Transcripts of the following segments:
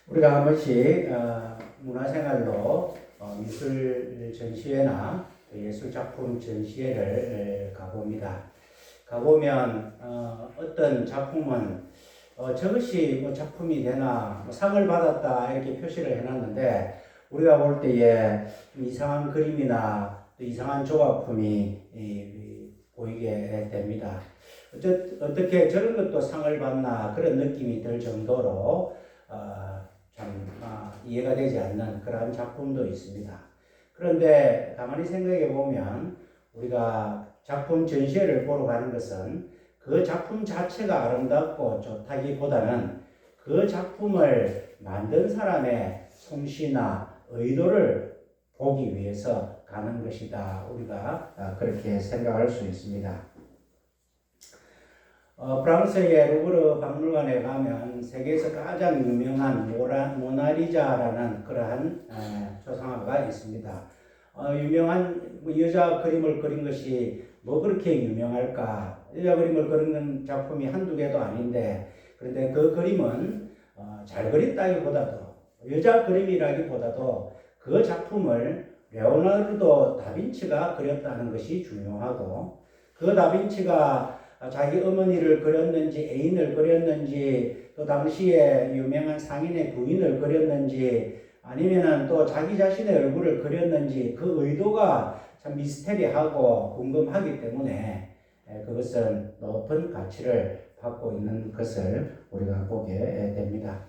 우리가 한 번씩 문화생활로 미술 전시회나 예술 작품 전시회를 가봅니다. 가보면 어떤 작품은 저것이 뭐 작품이 되나 상을 받았다 이렇게 표시를 해놨는데 우리가 볼 때에 이상한 그림이나 또 이상한 조각품이 보이게 됩니다. 어떻게 저런 것도 상을 받나 그런 느낌이 들 정도로 이해가 되지 않는 그러한 작품도 있습니다. 그런데 가만히 생각해 보면 우리가 작품 전시회를 보러 가는 것은 그 작품 자체가 아름답고 좋다기보다는 그 작품을 만든 사람의 솜씨나 의도를 보기 위해서 가는 것이다. 우리가 그렇게 생각할 수 있습니다. 프랑스의 루브르 박물관에 가면 세계에서 가장 유명한 모나리자라는 그러한 초상화가 있습니다. 유명한 여자 그림을 그린 것이 뭐 그렇게 유명할까? 여자 그림을 그리는 작품이 한두 개도 아닌데, 그런데 그 그림은 잘 그렸다기보다도, 여자 그림이라기보다도 그 작품을 레오나르도 다빈치가 그렸다는 것이 중요하고, 그 다빈치가 자기 어머니를 그렸는지 애인을 그렸는지 또 당시에 유명한 상인의 부인을 그렸는지 아니면은 또 자기 자신의 얼굴을 그렸는지 그 의도가 참 미스테리하고 궁금하기 때문에 그것은 높은 가치를 받고 있는 것을 우리가 보게 됩니다.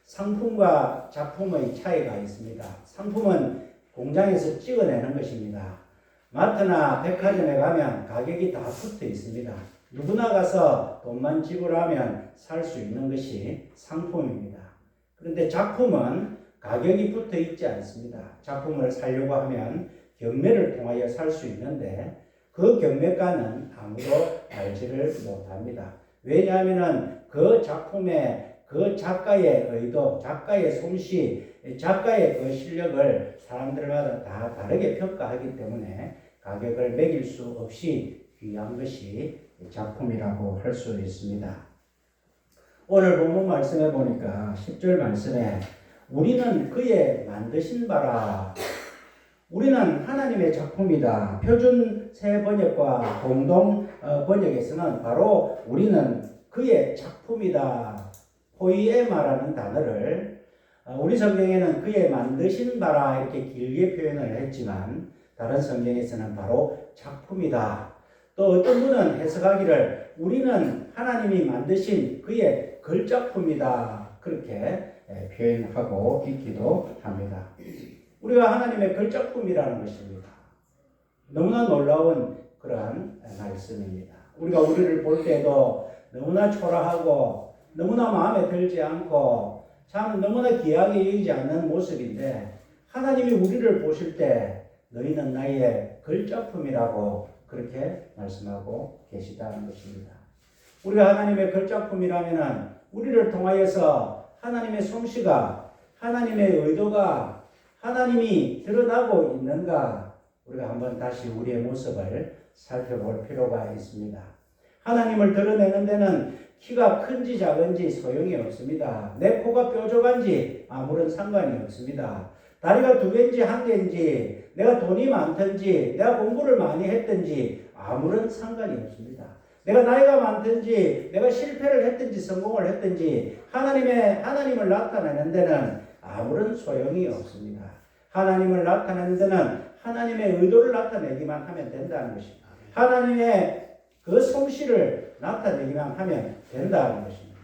상품과 작품의 차이가 있습니다. 상품은 공장에서 찍어내는 것입니다. 마트나 백화점에 가면 가격이 다 붙어 있습니다. 누구나 가서 돈만 지불하면 살 수 있는 것이 상품입니다. 그런데 작품은 가격이 붙어 있지 않습니다. 작품을 사려고 하면 경매를 통하여 살 수 있는데 그 경매가는 아무도 알지를 못합니다. 왜냐하면 그 작품의 그 작가의 의도, 작가의 솜씨, 작가의 그 실력을 사람들마다 다 다르게 평가하기 때문에 가격을 매길 수 없이 귀한 것이 작품이라고 할 수 있습니다. 오늘 본문 말씀해 보니까 10절 말씀에 우리는 그의 만드신 바라. 우리는 하나님의 작품이다. 표준 새 번역과 공동 번역에서는 바로 우리는 그의 작품이다. 포이에마라는 단어를 우리 성경에는 그의 만드신 바라 이렇게 길게 표현을 했지만 다른 성경에서는 바로 작품이다. 또 어떤 분은 해석하기를 우리는 하나님이 만드신 그의 걸작품이다. 그렇게 표현하고 있기도 합니다. 우리가 하나님의 걸작품이라는 것입니다. 너무나 놀라운 그러한 말씀입니다. 우리가 우리를 볼 때도 너무나 초라하고 너무나 마음에 들지 않고 참 너무나 귀하게 여기지 않는 모습인데 하나님이 우리를 보실 때 너희는 나의 걸작품이라고 그렇게 말씀하고 계시다는 것입니다. 우리가 하나님의 걸작품이라면 우리를 통하여서 하나님의 솜씨가 하나님의 의도가 하나님이 드러나고 있는가 우리가 한번 다시 우리의 모습을 살펴볼 필요가 있습니다. 하나님을 드러내는 데는 키가 큰지 작은지 소용이 없습니다. 내 코가 뾰족한지 아무런 상관이 없습니다. 다리가 2개인지 1개인지 내가 돈이 많든지 내가 공부를 많이 했든지 아무런 상관이 없습니다. 내가 나이가 많든지 내가 실패를 했든지 성공을 했든지 하나님을 나타내는 데는 아무런 소용이 없습니다. 하나님을 나타내는 데는 하나님의 의도를 나타내기만 하면 된다는 것입니다. 하나님의 그 솜씨를 나타내기만 하면 된다는 것입니다.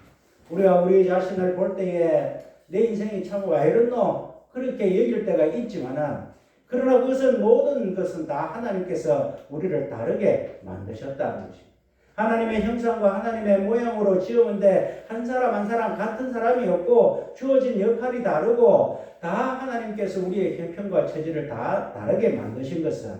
우리가 우리 자신을 볼 때에 내 인생이 참 왜 이렇노? 그렇게 여길 때가 있지만은 그러나 모든 것은 다 하나님께서 우리를 다르게 만드셨다는 것입니다. 하나님의 형상과 하나님의 모양으로 지었는데 한 사람 한 사람 같은 사람이 없고 주어진 역할이 다르고 다 하나님께서 우리의 형편과 처지를 다 다르게 만드신 것은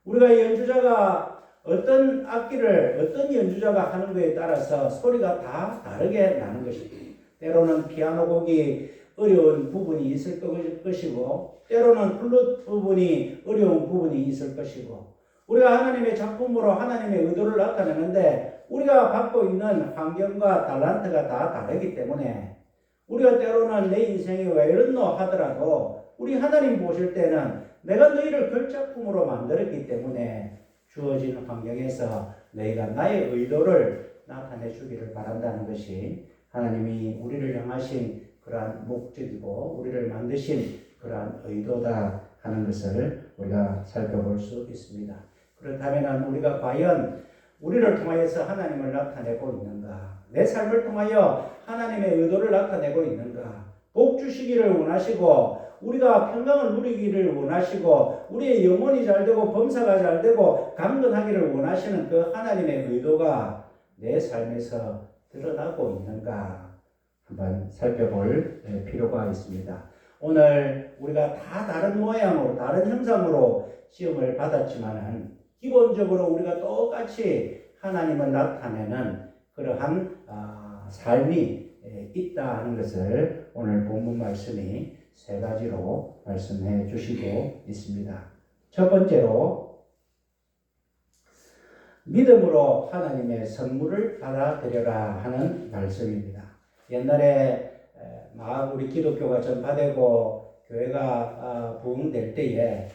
우리가 연주자가 어떤 악기를 어떤 연주자가 하는 것에 따라서 소리가 다 다르게 나는 것입니다. 때로는 피아노 곡이 어려운 부분이 있을 것이고 때로는 플룻 부분이 어려운 부분이 있을 것이고 우리가 하나님의 작품으로 하나님의 의도를 나타내는데 우리가 갖고 있는 환경과 달란트가 다 다르기 때문에 우리가 때로는 내 인생이 왜 이렇노 하더라도 우리 하나님 보실 때는 내가 너희를 걸작품으로 만들었기 때문에 주어진 환경에서 너희가 나의 의도를 나타내 주기를 바란다는 것이 하나님이 우리를 향하신 그러한 목적이고 우리를 만드신 그러한 의도다 하는 것을 우리가 살펴볼 수 있습니다. 그렇다면 우리가 과연 우리를 통하여서 하나님을 나타내고 있는가? 내 삶을 통하여 하나님의 의도를 나타내고 있는가? 복 주시기를 원하시고 우리가 평강을 누리기를 원하시고 우리의 영혼이 잘되고 범사가 잘되고 강건하기를 원하시는 그 하나님의 의도가 내 삶에서 드러나고 있는가? 한번 살펴볼 필요가 있습니다. 오늘 우리가 다 다른 모양으로 다른 형상으로 시험을 받았지만은 기본적으로 우리가 똑같이 하나님을 나타내는 그러한 삶이 있다 하는 것을 오늘 본문 말씀이 세 가지로 말씀해 주시고 있습니다. 첫 번째로 믿음으로 하나님의 선물을 받아들여라 하는 말씀입니다. 옛날에 막 우리 기독교가 전파되고 교회가 부흥될 때에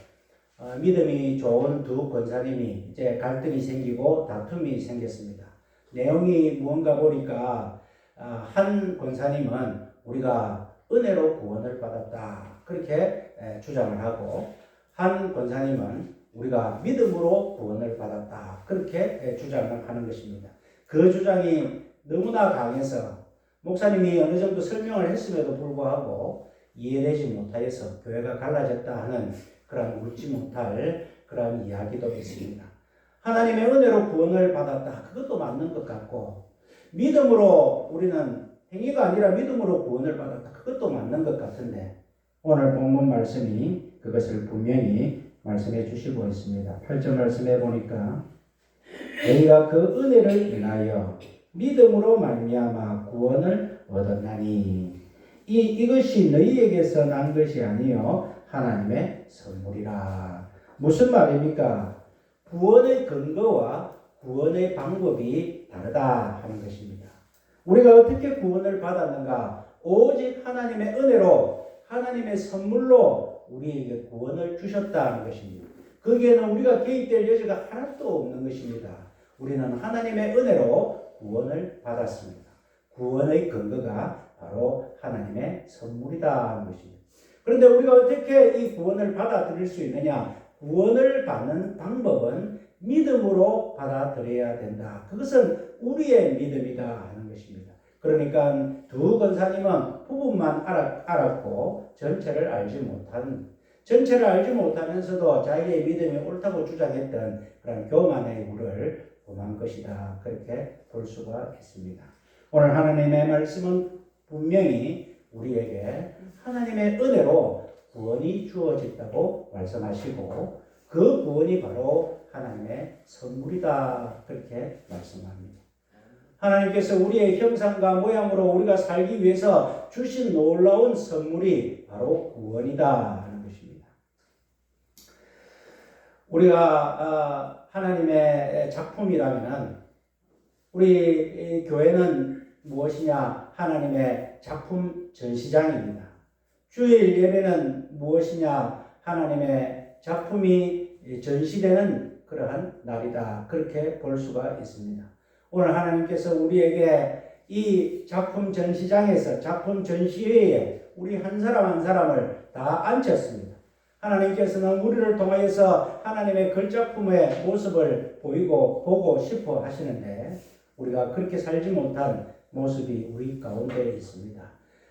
믿음이 좋은 두 권사님이 이제 갈등이 생기고 다툼이 생겼습니다. 내용이 무언가 보니까 한 권사님은 우리가 은혜로 구원을 받았다 그렇게 주장을 하고 한 권사님은 우리가 믿음으로 구원을 받았다 그렇게 주장을 하는 것입니다. 그 주장이 너무나 강해서 목사님이 어느 정도 설명을 했음에도 불구하고 이해되지 못하여서 교회가 갈라졌다 하는 그런 묻지 못할 그런 이야기도 있습니다. 하나님의 은혜로 구원을 받았다. 그것도 맞는 것 같고 믿음으로 우리는 행위가 아니라 믿음으로 구원을 받았다. 그것도 맞는 것 같은데 오늘 본문 말씀이 그것을 분명히 말씀해 주시고 있습니다. 8절 말씀해 보니까 너희가 그 은혜를 인하여 믿음으로 말미암아 구원을 얻었나니 이것이 너희에게서 난 것이 아니요 하나님의 선물이라. 무슨 말입니까? 구원의 근거와 구원의 방법이 다르다 하는 것입니다. 우리가 어떻게 구원을 받았는가? 오직 하나님의 은혜로 하나님의 선물로 우리에게 구원을 주셨다는 것입니다. 거기에는 우리가 개입될 여지가 하나도 없는 것입니다. 우리는 하나님의 은혜로 구원을 받았습니다. 구원의 근거가 바로 하나님의 선물이다 하는 것입니다. 그런데 우리가 어떻게 이 구원을 받아들일 수 있느냐? 구원을 받는 방법은 믿음으로 받아들여야 된다. 그것은 우리의 믿음이다 하는 것입니다. 그러니까 두 권사님은 부분만 알았고 전체를 알지 못하면서도 자기의 믿음이 옳다고 주장했던 그런 교만의 물을 범한 것이다. 그렇게 볼 수가 있습니다. 오늘 하나님의 말씀은 분명히 우리에게 하나님의 은혜로 구원이 주어졌다고 말씀하시고 그 구원이 바로 하나님의 선물이다. 그렇게 말씀합니다. 하나님께서 우리의 형상과 모양으로 우리가 살기 위해서 주신 놀라운 선물이 바로 구원이다 하는 것입니다. 우리가 하나님의 작품이라면 우리 교회는 무엇이냐? 하나님의 작품 전시장입니다. 주일 예배는 무엇이냐? 하나님의 작품이 전시되는 그러한 날이다. 그렇게 볼 수가 있습니다. 오늘 하나님께서 우리에게 이 작품 전시장에서 작품 전시회에 우리 한 사람 한 사람을 다 앉혔습니다. 하나님께서는 우리를 통하여서 하나님의 걸작품의 모습을 보고 싶어 하시는데 우리가 그렇게 살지 못한 모습이 우리 가운데 있습니다.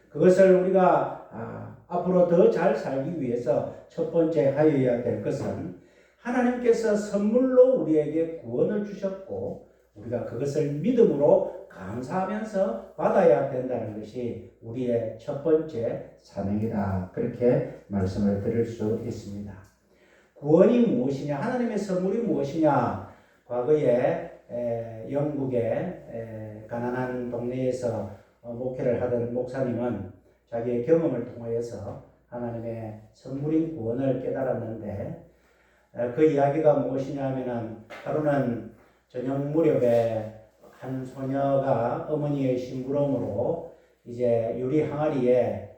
그것을 우리가 앞으로 더 잘 살기 위해서 첫 번째 하여야 될 것은 하나님께서 선물로 우리에게 구원을 주셨고 우리가 그것을 믿음으로 감사하면서 받아야 된다는 것이 우리의 첫 번째 사명이다. 그렇게 말씀을 드릴 수 있습니다. 구원이 무엇이냐? 하나님의 선물이 무엇이냐? 과거에 영국의 가난한 동네에서 목회를 하던 목사님은 자기의 경험을 통하여서 하나님의 선물인 구원을 깨달았는데 그 이야기가 무엇이냐 하면은 하루는 저녁 무렵에 한 소녀가 어머니의 심부름으로 이제 유리 항아리에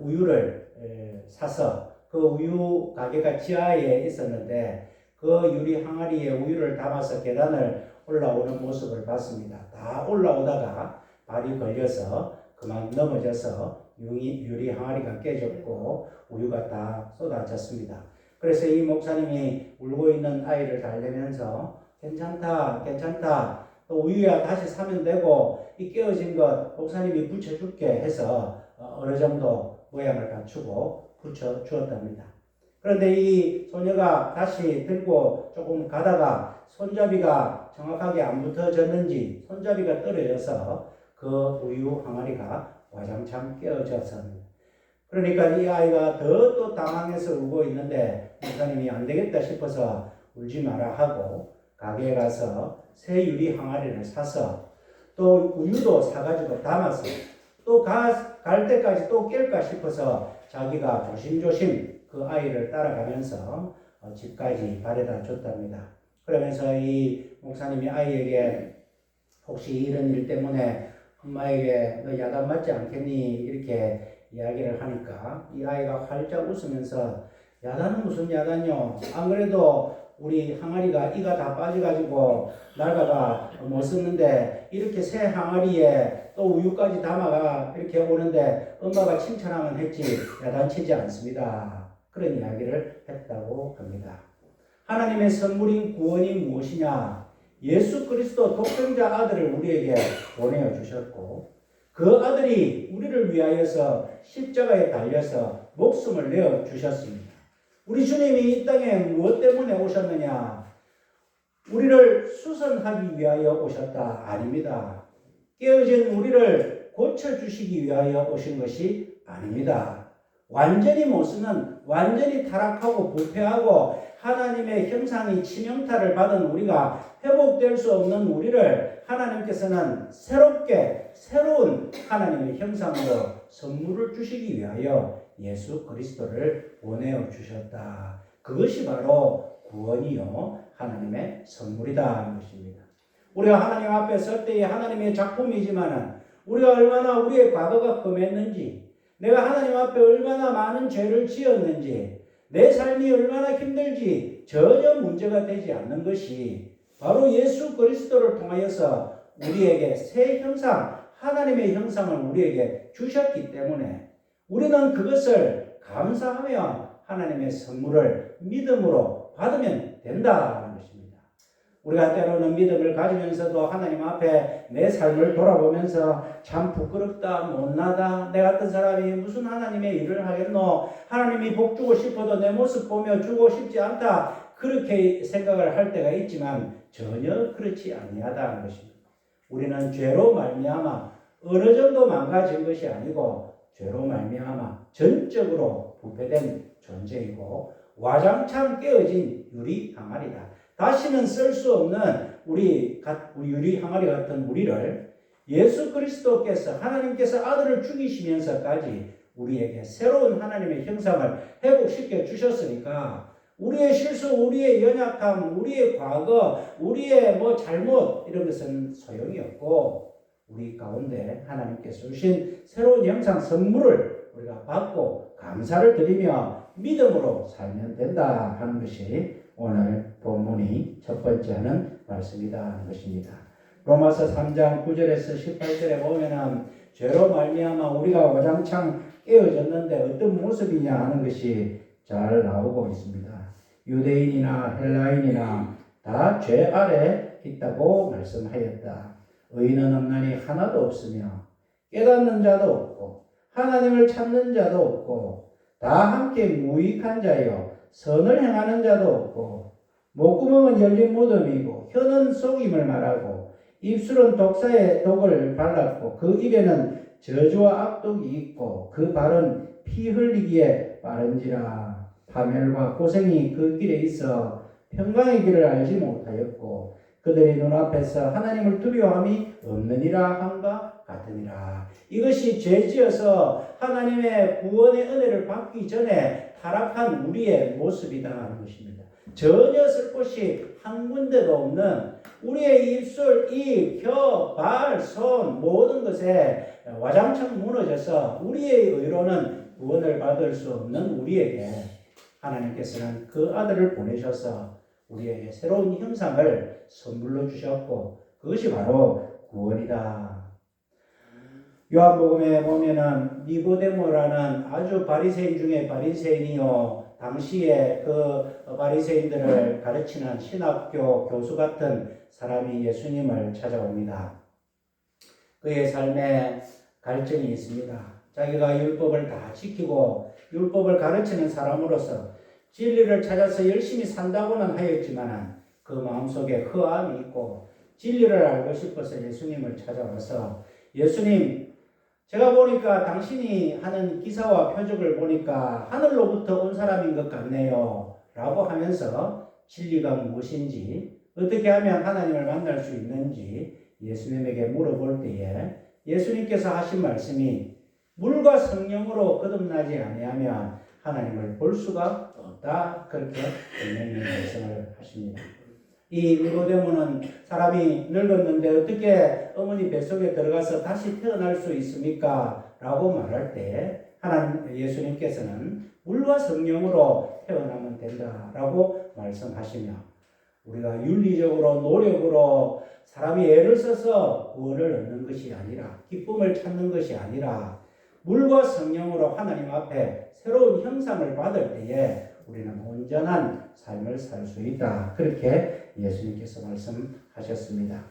우유를 사서 그 우유 가게가 지하에 있었는데 그 유리 항아리에 우유를 담아서 계단을 올라오는 모습을 봤습니다. 다 올라오다가 발이 걸려서 그만 넘어져서 유리 항아리가 깨졌고 우유가 다 쏟아졌습니다. 그래서 이 목사님이 울고 있는 아이를 달래면서 괜찮다, 괜찮다. 또 우유야 다시 사면 되고 이 깨어진 것 목사님이 붙여줄게 해서 어느 정도 모양을 갖추고 붙여주었답니다. 그런데 이 소녀가 다시 들고 조금 가다가 손잡이가 정확하게 안 붙어졌는지 손잡이가 떨어져서 그 우유 항아리가 와장창 깨어졌습니다. 그러니까 이 아이가 더 또 당황해서 울고 있는데 목사님이 안 되겠다 싶어서 울지 마라 하고 가게에 가서 새 유리 항아리를 사서 또 우유도 사가지고 담아서 또 갈 때까지 또 깰까 싶어서 자기가 조심조심 그 아이를 따라가면서 집까지 바래다 줬답니다. 그러면서 이 목사님이 아이에게 혹시 이런 일 때문에 엄마에게 너 야단 맞지 않겠니? 이렇게 이야기를 하니까 이 아이가 활짝 웃으면서 야단은 무슨 야단요? 안 그래도 우리 항아리가 이가 다 빠져가지고 날가가 못 썼는데 이렇게 새 항아리에 또 우유까지 담아가 이렇게 오는데 엄마가 칭찬하면 했지 야단치지 않습니다. 그런 이야기를 했다고 합니다. 하나님의 선물인 구원이 무엇이냐? 예수 그리스도 독생자 아들을 우리에게 보내어 주셨고 그 아들이 우리를 위하여서 십자가에 달려서 목숨을 내어 주셨습니다. 우리 주님이 이 땅에 무엇 때문에 오셨느냐? 우리를 수선하기 위하여 오셨다? 아닙니다. 깨어진 우리를 고쳐주시기 위하여 오신 것이 아닙니다. 완전히 못 쓰는, 완전히 타락하고 부패하고 하나님의 형상이 치명타를 받은 우리가 회복될 수 없는 우리를 하나님께서는 새롭게 새로운 하나님의 형상으로 선물을 주시기 위하여 예수 그리스도를 보내어 주셨다. 그것이 바로 구원이요 하나님의 선물이다 하는 것입니다. 우리가 하나님 앞에 설 때에 하나님의 작품이지만 우리가 얼마나 우리의 과거가 끔했는지, 내가 하나님 앞에 얼마나 많은 죄를 지었는지, 내 삶이 얼마나 힘들지 전혀 문제가 되지 않는 것이 바로 예수 그리스도를 통하여서 우리에게 새 형상, 하나님의 형상을 우리에게 주셨기 때문에 우리는 그것을 감사하며 하나님의 선물을 믿음으로 받으면 된다는 것입니다. 우리가 때로는 믿음을 가지면서도 하나님 앞에 내 삶을 돌아보면서 참 부끄럽다, 못나다, 내 같은 사람이 무슨 하나님의 일을 하겠노, 하나님이 복 주고 싶어도 내 모습 보며 주고 싶지 않다, 그렇게 생각을 할 때가 있지만 전혀 그렇지 아니하다는 것입니다. 우리는 죄로 말미암아 어느 정도 망가진 것이 아니고 죄로 말미암아 전적으로 부패된 존재이고 와장창 깨어진 유리 항아리다. 다시는 쓸 수 없는 우리 유리 항아리 같은 우리를 예수 그리스도께서 하나님께서 아들을 죽이시면서까지 우리에게 새로운 하나님의 형상을 회복시켜 주셨으니까 우리의 실수, 우리의 연약함, 우리의 과거, 우리의 잘못 이런 것은 소용이 없고 우리 가운데 하나님께서 주신 새로운 형상 선물을 우리가 받고 감사를 드리며 믿음으로 살면 된다 하는 것이 오늘 본문이 첫 번째 하는 말씀이다 하는 것입니다. 로마서 3장 9절에서 18절에 보면은 죄로 말미암아 우리가 와장창 깨어졌는데 어떤 모습이냐 하는 것이 잘 나오고 있습니다. 유대인이나 헬라인이나 다 죄 아래 있다고 말씀하였다. 의인은 없나니 하나도 없으며 깨닫는 자도 없고 하나님을 찾는 자도 없고 다 함께 무익한 자요 선을 행하는 자도 없고 목구멍은 열린 무덤이고 혀는 속임을 말하고 입술은 독사의 독을 발랐고 그 입에는 저주와 악독이 있고 그 발은 피 흘리기에 빠른지라. 파멸과 고생이 그 길에 있어 평강의 길을 알지 못하였고 그들의 눈앞에서 하나님을 두려워함이 없느니라 함과 같으니라. 이것이 죄지어서 하나님의 구원의 은혜를 받기 전에 타락한 우리의 모습이다 하는 것입니다. 전혀 쓸 곳이 한 군데도 없는 우리의 입술, 입, 혀, 발, 손 모든 것에 와장창 무너져서 우리의 의로는 구원을 받을 수 없는 우리에게 하나님께서는 그 아들을 보내셔서 우리에게 새로운 형상을 선물로 주셨고 그것이 바로 구원이다. 요한복음에 보면은 니고데모라는 아주 바리새인 중에 바리새인이요 당시에 그 바리새인들을 가르치는 신학교 교수 같은 사람이 예수님을 찾아옵니다. 그의 삶에 갈증이 있습니다. 자기가 율법을 다 지키고 율법을 가르치는 사람으로서 진리를 찾아서 열심히 산다고는 하였지만 그 마음속에 허함이 있고 진리를 알고 싶어서 예수님을 찾아와서 예수님, 제가 보니까 당신이 하는 기사와 표적을 보니까 하늘로부터 온 사람인 것 같네요 라고 하면서 진리가 무엇인지 어떻게 하면 하나님을 만날 수 있는지 예수님에게 물어볼 때에 예수님께서 하신 말씀이 물과 성령으로 거듭나지 아니하면 하나님을 볼 수가 없다. 그렇게 분명히 말씀을 하십니다. 이 니고데모는 사람이 늙었는데 어떻게 어머니 뱃속에 들어가서 다시 태어날 수 있습니까? 라고 말할 때 하나님 예수님께서는 물과 성령으로 태어나면 된다라고 말씀하시며 우리가 윤리적으로 노력으로 사람이 애를 써서 구원을 얻는 것이 아니라 기쁨을 찾는 것이 아니라 물과 성령으로 하나님 앞에 새로운 형상을 받을 때에 우리는 온전한 삶을 살 수 있다. 그렇게 예수님께서 말씀하셨습니다.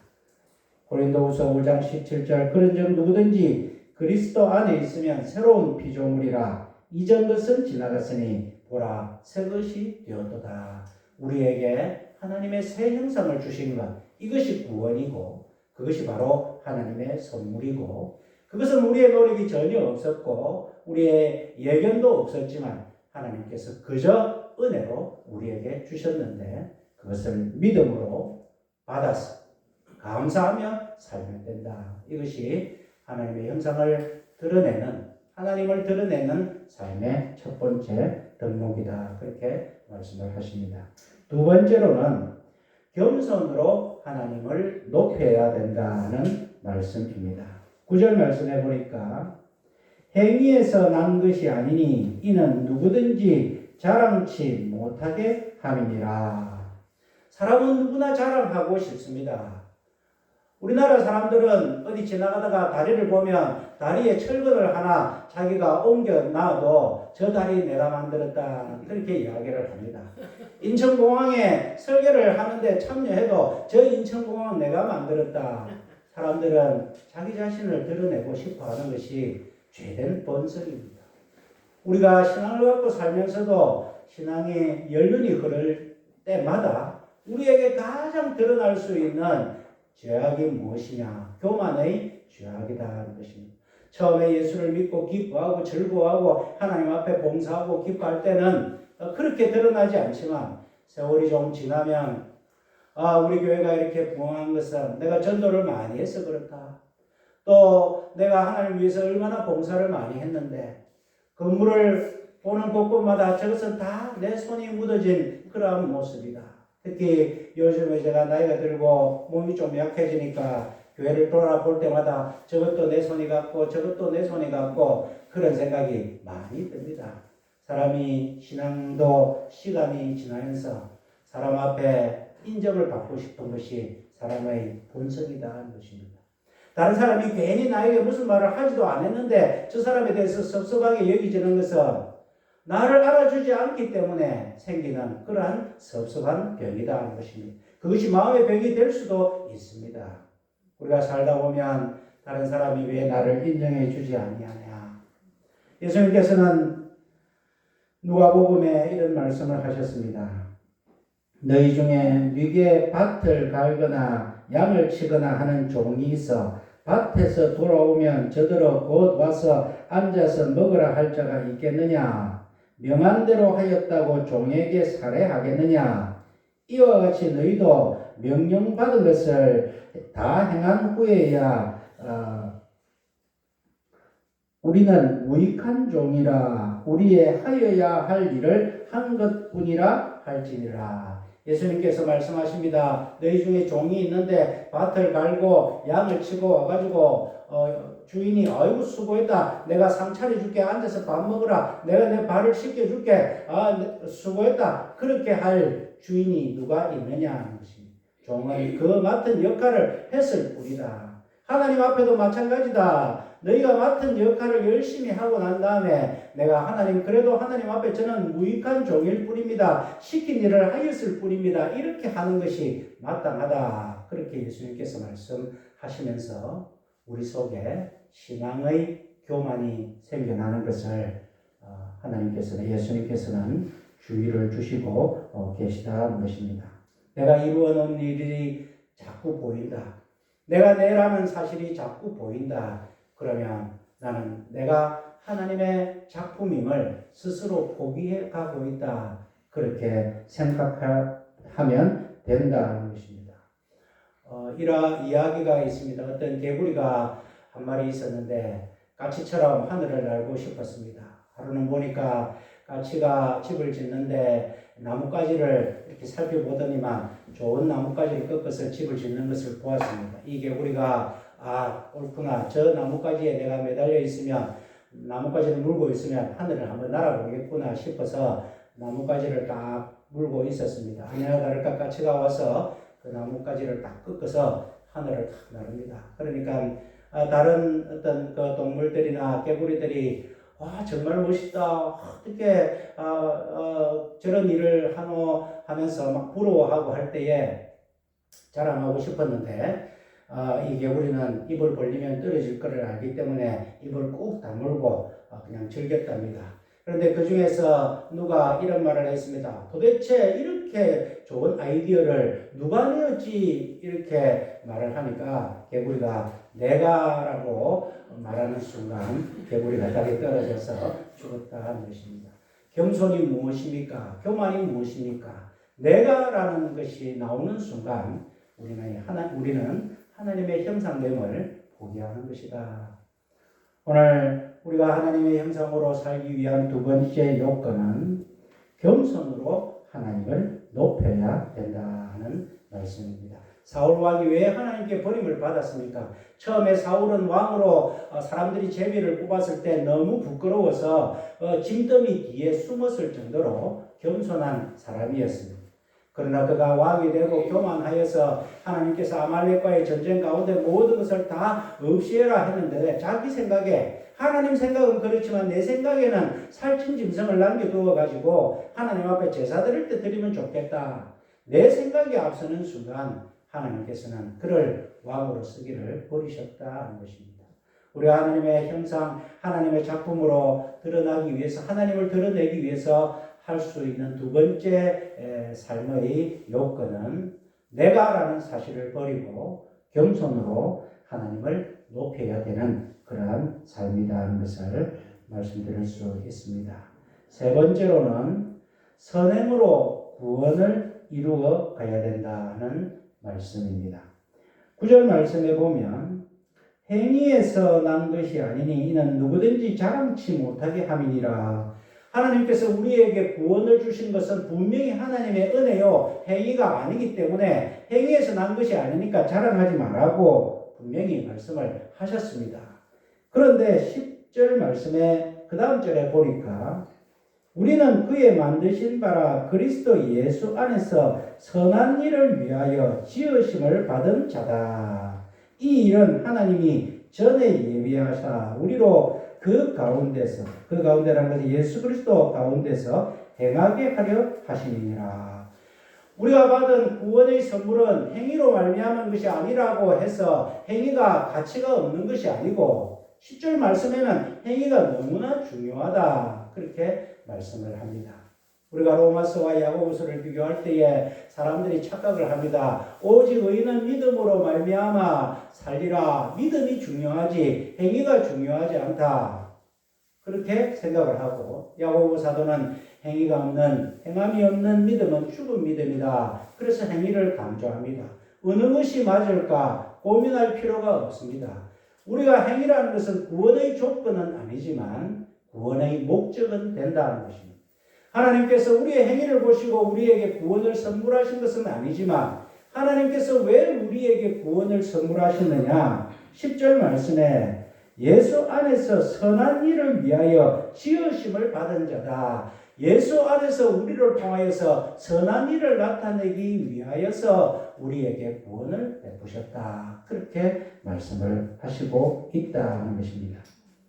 고린도후서 5장 17절 그런즉 누구든지 그리스도 안에 있으면 새로운 피조물이라 이전 것은 지나갔으니 보라 새 것이 되었도다. 우리에게 하나님의 새 형상을 주신 것 이것이 구원이고 그것이 바로 하나님의 선물이고 그것은 우리의 노력이 전혀 없었고 우리의 예견도 없었지만 하나님께서 그저 은혜로 우리에게 주셨는데 그것을 믿음으로 받아서 감사하며 살면 된다. 이것이 하나님의 형상을 드러내는 하나님을 드러내는 삶의 첫 번째 덕목이다. 그렇게 말씀을 하십니다. 두 번째로는 겸손으로 하나님을 높여야 된다는 말씀입니다. 9절 말씀해 보니까 행위에서 난 것이 아니니 이는 누구든지 자랑치 못하게 함이니라. 사람은 누구나 자랑하고 싶습니다. 우리나라 사람들은 어디 지나가다가 다리를 보면 다리에 철근을 하나 자기가 옮겨 놔도 저 다리 내가 만들었다 그렇게 이야기를 합니다. 인천공항에 설계를 하는데 참여해도 저 인천공항은 내가 만들었다. 사람들은 자기 자신을 드러내고 싶어 하는 것이 죄된 본성입니다. 우리가 신앙을 갖고 살면서도 신앙의 연륜이 흐를 때마다 우리에게 가장 드러날 수 있는 죄악이 무엇이냐? 교만의 죄악이다 하는 것입니다. 처음에 예수를 믿고 기뻐하고 즐거워하고 하나님 앞에 봉사하고 기뻐할 때는 그렇게 드러나지 않지만 세월이 좀 지나면 우리 교회가 이렇게 부흥한 것은 내가 전도를 많이 해서 그렇다. 또 내가 하나님을 위해서 얼마나 봉사를 많이 했는데 건물을 보는 곳곳마다 저것은 다 내 손이 묻어진 그러한 모습이다. 특히 요즘에 제가 나이가 들고 몸이 좀 약해지니까 교회를 돌아볼 때마다 저것도 내 손이 같고 저것도 내 손이 같고 그런 생각이 많이 듭니다. 사람이 신앙도 시간이 지나면서 사람 앞에 인정을 받고 싶은 것이 사람의 본성이다 하는 것입니다. 다른 사람이 괜히 나에게 무슨 말을 하지도 않았는데 저 사람에 대해서 섭섭하게 여기지는 것은 나를 알아주지 않기 때문에 생기는 그러한 섭섭한 병이다 하는 것입니다. 그것이 마음의 병이 될 수도 있습니다. 우리가 살다 보면 다른 사람이 왜 나를 인정해 주지 아니하냐. 예수님께서는 누가복음에 이런 말씀을 하셨습니다. 너희 중에 네게 밭을 갈거나 양을 치거나 하는 종이 있어 밭에서 돌아오면 저더러 곧 와서 앉아서 먹으라 할 자가 있겠느냐? 명한 대로 하였다고 종에게 살해하겠느냐? 이와 같이 너희도 명령받은 것을 다 행한 후에야 우리는 무익한 종이라 우리의 하여야 할 일을 한 것뿐이라 할지니라. 예수님께서 말씀하십니다. 너희 중에 종이 있는데 밭을 갈고 양을 치고 와가지고 주인이 아이고 수고했다. 내가 상 차려줄게. 앉아서 밥 먹으라. 내가 내 발을 씻겨줄게. 수고했다. 그렇게 할 주인이 누가 있느냐 하는 것입니다. 종은 그 맡은 역할을 했을 뿐이다. 하나님 앞에도 마찬가지다. 너희가 맡은 역할을 열심히 하고 난 다음에 내가 그래도 하나님 앞에 저는 무익한 종일 뿐입니다. 시킨 일을 하였을 뿐입니다. 이렇게 하는 것이 마땅하다. 그렇게 예수님께서 말씀하시면서 우리 속에 신앙의 교만이 생겨나는 것을 예수님께서는 주의를 주시고 계시다는 것입니다. 내가 이루어 놓은 일이 자꾸 보인다. 내가 내라는 사실이 자꾸 보인다. 그러면 나는 내가 하나님의 작품임을 스스로 포기해 가고 있다. 그렇게 생각하면 된다는 것입니다. 이런 이야기가 있습니다. 어떤 개구리가 한 마리 있었는데 까치처럼 하늘을 날고 싶었습니다. 하루는 보니까 까치가 집을 짓는데 나뭇가지를 이렇게 살펴보더니만 좋은 나뭇가지를 꺾어서 집을 짓는 것을 보았습니다. 이 개구리가 옳구나. 저 나뭇가지에 내가 매달려 있으면 나뭇가지를 물고 있으면 하늘을 한번 날아보겠구나 싶어서 나뭇가지를 딱 물고 있었습니다. 아니나 다를까 까치가 와서 그 나뭇가지를 딱 꺾어서 하늘을 탁 나릅니다. 그러니까 다른 어떤 그 동물들이나 개구리들이 정말 멋있다. 어떻게 저런 일을 하노 하면서 막 부러워하고 할 때에 자랑하고 싶었는데 이 개구리는 입을 벌리면 떨어질 것을 알기 때문에 입을 꾹 다물고 그냥 즐겼답니다. 그런데 그 중에서 누가 이런 말을 했습니다. 도대체 이렇게 좋은 아이디어를 누가 내었지? 이렇게 말을 하니까 개구리가 내가라고 말하는 순간 개구리가 땅에 떨어져서 죽었다는 것입니다. 겸손이 무엇입니까? 교만이 무엇입니까? 내가라는 것이 나오는 순간 우리는 하나님의 형상됨을 포기하는 것이다. 오늘 우리가 하나님의 형상으로 살기 위한 두 번째 요건은 겸손으로 하나님을 높여야 된다는 말씀입니다. 사울 왕이 왜 하나님께 버림을 받았습니까? 처음에 사울은 왕으로 사람들이 제비를 뽑았을 때 너무 부끄러워서 짐더미 뒤에 숨었을 정도로 겸손한 사람이었습니다. 그러나 그가 왕이 되고 교만하여서 하나님께서 아말렉과의 전쟁 가운데 모든 것을 다 없애라 했는데 자기 생각에 하나님 생각은 그렇지만 내 생각에는 살찐 짐승을 남겨두어 가지고 하나님 앞에 제사 드릴 때 드리면 좋겠다. 내 생각이 앞서는 순간 하나님께서는 그를 왕으로 쓰기를 버리셨다는 것입니다. 우리가 하나님의 형상, 하나님의 작품으로 드러나기 위해서 하나님을 드러내기 위해서 할 수 있는 두 번째 삶의 요건은 내가라는 사실을 버리고 겸손으로 하나님을 높여야 되는 그러한 삶이라는 것을 말씀드릴 수 있습니다. 세 번째로는 선행으로 구원을 이루어 가야 된다는 말씀입니다. 9절 말씀에 보면 행위에서 난 것이 아니니 이는 누구든지 자랑치 못하게 함이니라. 하나님께서 우리에게 구원을 주신 것은 분명히 하나님의 은혜요 행위가 아니기 때문에 행위에서 난 것이 아니니까 자랑하지 말라고 분명히 말씀을 하셨습니다. 그런데 10절 말씀에 그 다음 절에 보니까 우리는 그의 만드신 바라 그리스도 예수 안에서 선한 일을 위하여 지으심을 받은 자다. 이 일은 하나님이 전에 예비하사 우리로 그 가운데라는 것은 예수 그리스도 가운데서 행하게 하려 하시니라. 우리가 받은 구원의 선물은 행위로 말미암은 것이 아니라고 해서 행위가 가치가 없는 것이 아니고 10절 말씀에는 행위가 너무나 중요하다. 그렇게 말씀을 합니다. 우리가 로마서와 야고보서를 비교할 때에 사람들이 착각을 합니다. 오직 의인은 믿음으로 말미암아 살리라. 믿음이 중요하지 행위가 중요하지 않다. 그렇게 생각을 하고 야고보 사도는 행함이 없는 믿음은 죽은 믿음이다. 그래서 행위를 강조합니다. 어느 것이 맞을까 고민할 필요가 없습니다. 우리가 행위라는 것은 구원의 조건은 아니지만 구원의 목적은 된다는 것입니다. 하나님께서 우리의 행위를 보시고 우리에게 구원을 선물하신 것은 아니지만 하나님께서 왜 우리에게 구원을 선물하셨느냐? 10절 말씀에 예수 안에서 선한 일을 위하여 지으심을 받은 자다. 예수 안에서 우리를 통하여서 선한 일을 나타내기 위하여서 우리에게 구원을 베푸셨다. 그렇게 말씀을 하시고 있다는 것입니다.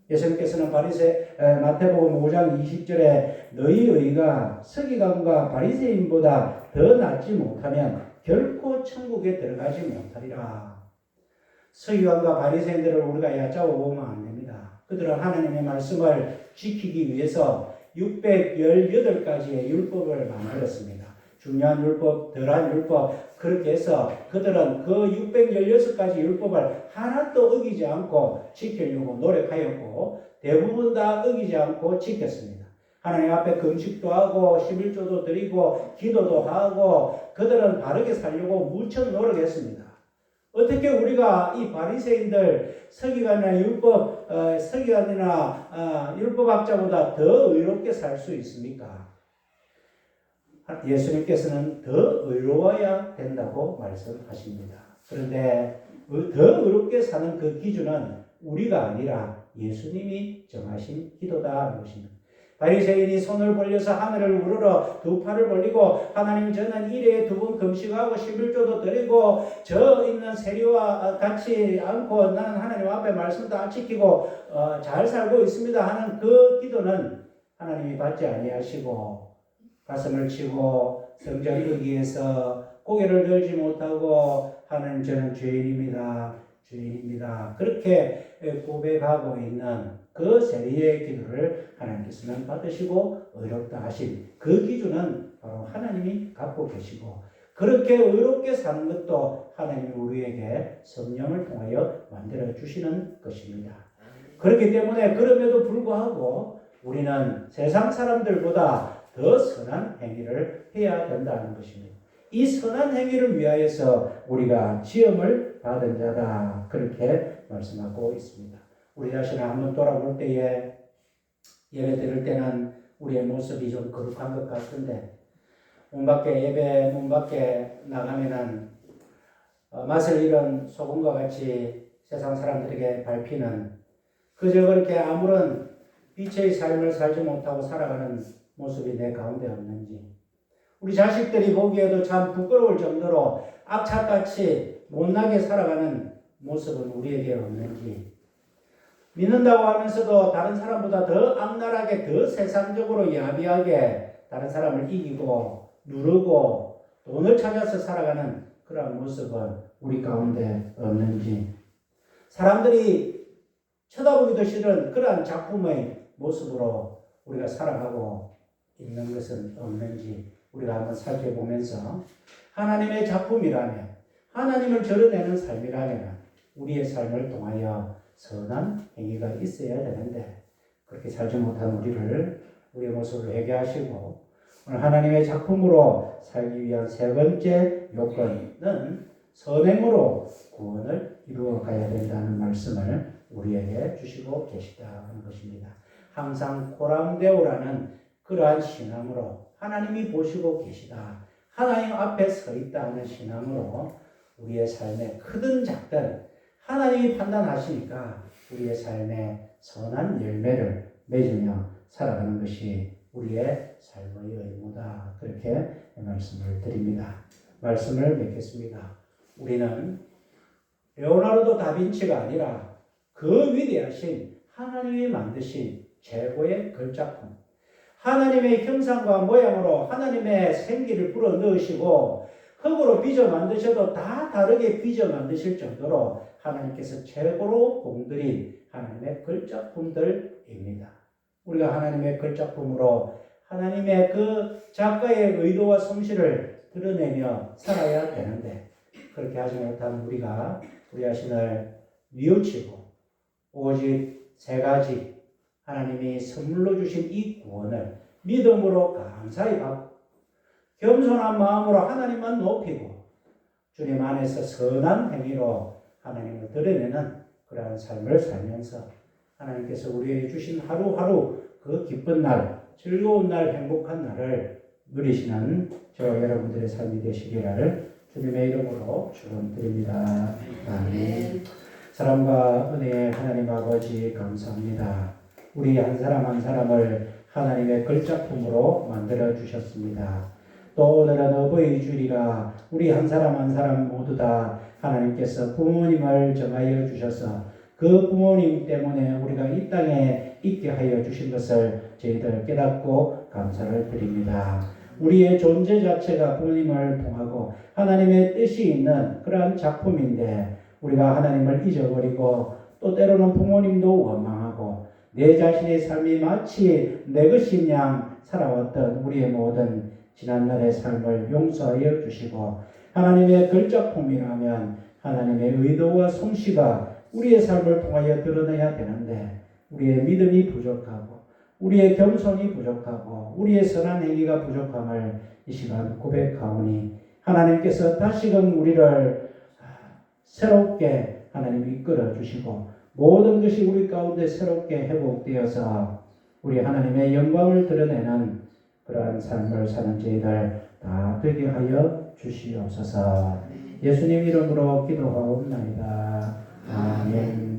예수님께서는 마태복음 5장 20절에 너희 의가 서기관과 바리새인보다 더 낫지 못하면 결코 천국에 들어가지 못하리라. 서기관과 바리새인들을 우리가 얕잡아 보면 안 됩니다. 그들은 하나님의 말씀을 지키기 위해서 618가지의 율법을 만들었습니다. 중요한 율법, 덜한 율법, 그렇게 해서 그들은 그 616가지 율법을 하나도 어기지 않고 지키려고 노력하였고 대부분 다 어기지 않고 지켰습니다. 하나님 앞에 금식도 하고 11조도 드리고 기도도 하고 그들은 바르게 살려고 무척 노력했습니다. 어떻게 우리가 이 바리새인들 서기관이나 율법학자보다 더 의롭게 살 수 있습니까? 예수님께서는 더 의로워야 된다고 말씀하십니다. 그런데 더 의롭게 사는 그 기준은 우리가 아니라 예수님이 정하신 기도다 것입니다. 바리새인이 손을 벌려서 하늘을 우러러 두 팔을 벌리고 하나님 저는 일에 2번 금식하고 11조도 드리고 저 있는 세리와 같이 않고 나는 하나님 앞에 말씀 다 지키고 잘 살고 있습니다 하는 그 기도는 하나님이 받지 아니하시고 가슴을 치고 성전 의기에서 고개를 들지 못하고 하나님 저는 죄인입니다. 그렇게 고백하고 있는 그 세리의 기도를 하나님께서는 받으시고 의롭다 하신 그 기준은 바로 하나님이 갖고 계시고 그렇게 의롭게 사는 것도 하나님이 우리에게 성령을 통하여 만들어 주시는 것입니다. 그렇기 때문에 그럼에도 불구하고 우리는 세상 사람들보다 더 선한 행위를 해야 된다는 것입니다. 이 선한 행위를 위하여서 우리가 지음을 받은 자다. 그렇게 말씀하고 있습니다. 우리 자신을 한번 돌아볼 때에 예배 드릴 때는 우리의 모습이 좀 거룩한 것 같은데 예배 문 밖에 나가면은 맛을 잃은 소금과 같이 세상 사람들에게 밟히는 그저 그렇게 아무런 빛의 삶을 살지 못하고 살아가는 모습이 내 가운데 없는지 우리 자식들이 보기에도 참 부끄러울 정도로 악착같이 못나게 살아가는 모습은 우리에게 없는지 믿는다고 하면서도 다른 사람보다 더 악랄하게 더 세상적으로 야비하게 다른 사람을 이기고 누르고 돈을 찾아서 살아가는 그런 모습은 우리 가운데 없는지 사람들이 쳐다보기도 싫은 그러한 작품의 모습으로 우리가 살아가고 있는 것은 없는지 우리가 한번 살펴보면서 하나님의 작품이라면 하나님을 드러내는 삶이라면 우리의 삶을 통하여 선한 행위가 있어야 되는데 그렇게 살지 못한 우리의 모습을 회개하시고 오늘 하나님의 작품으로 살기 위한 세 번째 요건은 선행으로 구원을 이루어 가야 된다는 말씀을 우리에게 주시고 계시다는 것입니다. 항상 코람데오라는 그러한 신앙으로 하나님이 보시고 계시다. 하나님 앞에 서 있다 하는 신앙으로 우리의 삶에 크든 작든 하나님이 판단하시니까 우리의 삶에 선한 열매를 맺으며 살아가는 것이 우리의 삶의 의무다. 그렇게 말씀을 드립니다. 말씀을 맺겠습니다. 우리는 레오나르도 다빈치가 아니라 그 위대하신 하나님이 만드신 최고의 걸작품 하나님의 형상과 모양으로 하나님의 생기를 불어넣으시고 흙으로 빚어 만드셔도 다 다르게 빚어 만드실 정도로 하나님께서 최고로 공들인 하나님의 걸작품들입니다. 우리가 하나님의 걸작품으로 하나님의 그 작가의 의도와 솜씨를 드러내며 살아야 되는데 그렇게 하지 못한 우리가 우리 자신을 뉘우치고 오직 세 가지 하나님이 선물로 주신 이 구원을 믿음으로 감사히 받고 겸손한 마음으로 하나님만 높이고 주님 안에서 선한 행위로 하나님을 드러내는 그러한 삶을 살면서 하나님께서 우리에게 주신 하루하루 그 기쁜 날, 즐거운 날, 행복한 날을 누리시는 저와 여러분들의 삶이 되시기를 주님의 이름으로 축원드립니다. 아멘. 사랑과 은혜의 하나님 아버지 감사합니다. 우리 한 사람 한 사람을 하나님의 걸작품으로 만들어 주셨습니다. 또 오늘은 어버이 주일이라 우리 한 사람 한 사람 모두 다 하나님께서 부모님을 정하여 주셔서 그 부모님 때문에 우리가 이 땅에 있게 하여 주신 것을 저희들 깨닫고 감사를 드립니다. 우리의 존재 자체가 부모님을 통하고 하나님의 뜻이 있는 그러한 작품인데 우리가 하나님을 잊어버리고 또 때로는 부모님도 원망하고 내 자신의 삶이 마치 내 것인 양 살아왔던 우리의 모든 지난날의 삶을 용서하여 주시고 하나님의 걸작품이라면 하나님의 의도와 솜씨가 우리의 삶을 통하여 드러내야 되는데 우리의 믿음이 부족하고 우리의 겸손이 부족하고 우리의 선한 행위가 부족함을 이 시간 고백하오니 하나님께서 다시금 우리를 새롭게 하나님 이끌어 주시고 모든 것이 우리 가운데 새롭게 회복되어서 우리 하나님의 영광을 드러내는 그러한 삶을 사는 저희들 다 되게 하여 주시옵소서. 예수님 이름으로 기도하옵나이다. 아멘.